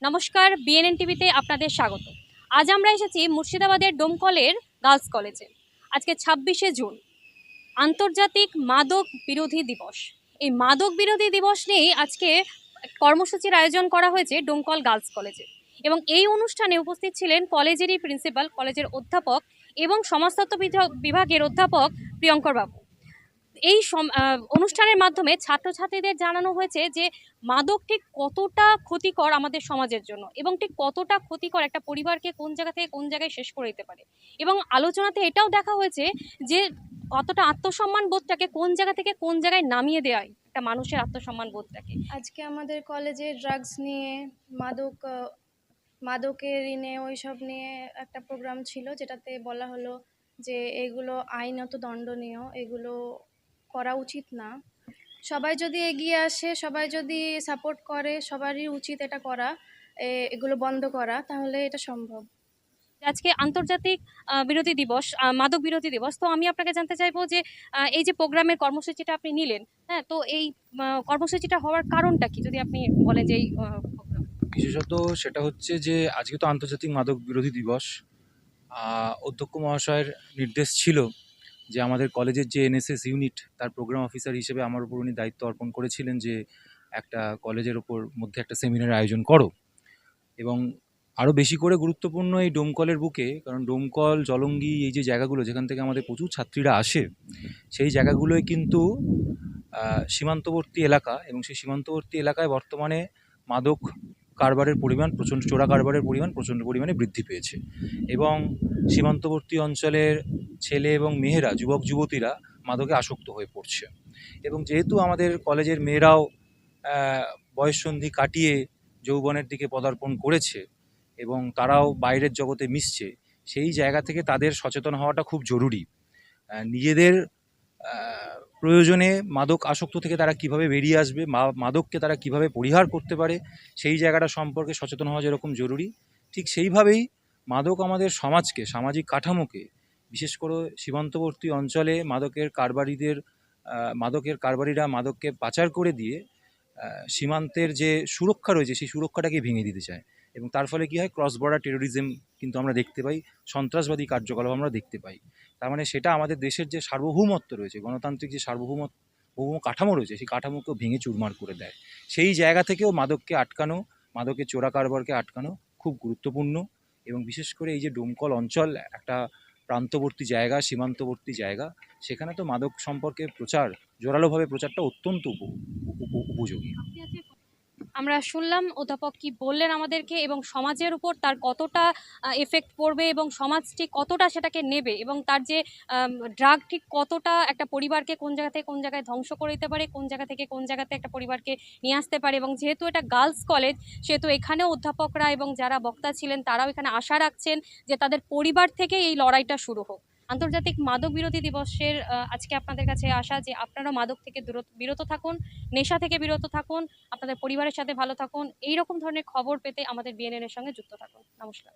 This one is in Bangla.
নমস্কার, বিএনএন টিভিতে আপনাদের স্বাগত। আজ আমরা এসেছি মুর্শিদাবাদের ডোমকলের গার্লস কলেজে। আজকে 26শে জুন, আন্তর্জাতিক মাদক বিরোধী দিবস। এই মাদক বিরোধী দিবস নিয়েই আজকে কর্মসূচির আয়োজন করা হয়েছে ডোমকল গার্লস কলেজে। এবং এই অনুষ্ঠানে উপস্থিত ছিলেন কলেজেরই প্রিন্সিপাল, কলেজের অধ্যাপক এবং সমাজতত্ত্ব বিভাগের অধ্যাপক প্রিয়ঙ্কর বাবু। এই অনুষ্ঠানের মাধ্যমে ছাত্রছাত্রীদের জানানো হয়েছে যে মাদক ঠিক কতটা ক্ষতিকর আমাদের সমাজের জন্য এবং ঠিক কতটা ক্ষতিকর একটা পরিবারকে কোন জায়গা থেকে কোন জায়গায় শেষ করে দিতে পারে। এবং আলোচনাতে এটাও দেখা হয়েছে যে কতটা আত্মসম্মান বোধটাকে কোন জায়গা থেকে কোন জায়গায় নামিয়ে দেয় একটা মানুষের আত্মসম্মান বোধটাকে। আজকে আমাদের কলেজে ড্রাগস নিয়ে মাদকের নিয়ে ওইসব নিয়ে একটা প্রোগ্রাম ছিল, যেটাতে বলা হলো যে এগুলো আইনত দণ্ডনীয়, এগুলো করা উচিত না। সবাই যদি এগিয়ে আসে, সবাই যদি সাপোর্ট করে, সবারই উচিত এটা করা, এগুলো বন্ধ করা, তাহলে এটা সম্ভব। আজকে আন্তর্জাতিক বিরোধী দিবস, মাদক বিরোধী দিবস। তো আমি আপনাকে জানতে চাইবো যে এই যে প্রোগ্রামের কর্মসূচিটা আপনি নিলেন, হ্যাঁ, তো এই কর্মসূচিটা হওয়ার কারণটা কি যদি আপনি বলেন যে এই program? বিশেষত সেটা হচ্ছে যে আজকে তো আন্তর্জাতিক মাদক বিরোধী দিবস। অধ্যক্ষ মহাশয়ের নির্দেশ ছিল যে আমাদের কলেজের যে এনএসএস ইউনিট, তার প্রোগ্রাম অফিসার হিসেবে আমার উপর উনি দায়িত্ব অর্পণ করেছিলেন যে একটা কলেজের ওপর মধ্যে একটা সেমিনার আয়োজন করো। এবং আরও বেশি করে গুরুত্বপূর্ণ এই ডোমকলের বুকে, কারণ ডোমকল, জলঙ্গি, এই যে জায়গাগুলো যেখান থেকে আমাদের প্রচুর ছাত্রীরা আসে, সেই জায়গাগুলোয় কিন্তু সীমান্তবর্তী এলাকা, এবং সেই সীমান্তবর্তী এলাকায় বর্তমানে মাদক কারবারের পরিমাণ প্রচণ্ড, চোরা কারবারের পরিমাণ প্রচণ্ড পরিমাণে বৃদ্ধি পেয়েছে। এবং সীমান্তবর্তী অঞ্চলের ছেলে এবং মেয়েরা, যুবক যুবতীরা মাদকে আসক্ত হয়ে পড়ছে। এবং যেহেতু আমাদের কলেজের মেয়েরাও বয়ঃসন্ধি কাটিয়ে যৌবনের দিকে পদার্পণ করেছে এবং তারাও বাইরের জগতে মিশছে, সেই জায়গা থেকে তাদের সচেতন হওয়াটা খুব জরুরি। নিজেদের প্রয়োজনে মাদক আসক্ত থেকে তারা কিভাবে বেরিয়ে আসবে, মাদককে তারা কিভাবে পরিহার করতে পারে, সেই জায়গাটা সম্পর্কে সচেতন হওয়া যেরকম জরুরি, ঠিক সেইভাবেই মাদক আমাদের সমাজকে, সামাজিক কাঠামোকে, বিশেষ করে সীমান্তবর্তী অঞ্চলে মাদকের কারবারিরা মাদককে পাচার করে দিয়ে সীমান্তের যে সুরক্ষা রয়েছে সেই সুরক্ষাটাকে ভেঙে দিতে চায়। এবং তার ফলে কী হয়, ক্রস বর্ডার টেরোরিজম কিন্তু আমরা দেখতে পাই, সন্ত্রাসবাদী কার্যকলাপ আমরা দেখতে পাই। তার মানে সেটা আমাদের দেশের যে সার্বভৌমত্ব রয়েছে, গণতান্ত্রিক যে সার্বভৌম কাঠামো রয়েছে, সেই কাঠামোকেও ভেঙে চুরমার করে দেয়। সেই জায়গা থেকেও মাদককে আটকানো, মাদকের চোরা কারবারকে আটকানো খুব গুরুত্বপূর্ণ। এবং বিশেষ করে এই যে ডোমকল অঞ্চল একটা প্রান্তবর্তী জায়গা, সীমান্তবর্তী জায়গা, সেখানে তো মাদক সম্পর্কে জোরালোভাবে প্রচারটা অত্যন্ত উপযোগী। আমরা শুনলাম অধ্যাপক কি বললেন আমাদেরকে এবং সমাজের উপর তার কতটা এফেক্ট পড়বে এবং সমাজ ঠিক কতটা সেটাকে নেবে এবং তার যে ড্রাগ ঠিক কতটা একটা পরিবারকে কোন জায়গা থেকে কোন জায়গায় ধ্বংস করে দিতে পারে, কোন জায়গা থেকে কোন জায়গাতে একটা পরিবারকে নিয়ে আসতে পারে। এবং যেহেতু এটা গার্লস কলেজ, সেহেতু এখানেও অধ্যাপকরা এবং যারা বক্তা ছিলেন তারাও এখানে আশা রাখছেন যে তাদের পরিবার থেকে এই লড়াইটা শুরু হোক। আন্তর্জাতিক মাদক বিরোধী দিবসের আজকে আপনাদের কাছে আসা যে আপনারা মাদক থেকে বিরত থাকুন, নেশা থেকে বিরত থাকুন, আপনাদের পরিবারের সাথে ভালো থাকুন। এই রকম ধরনের খবর পেতে আমাদের বিএনএন এর সঙ্গে যুক্ত থাকুন। নমস্কার।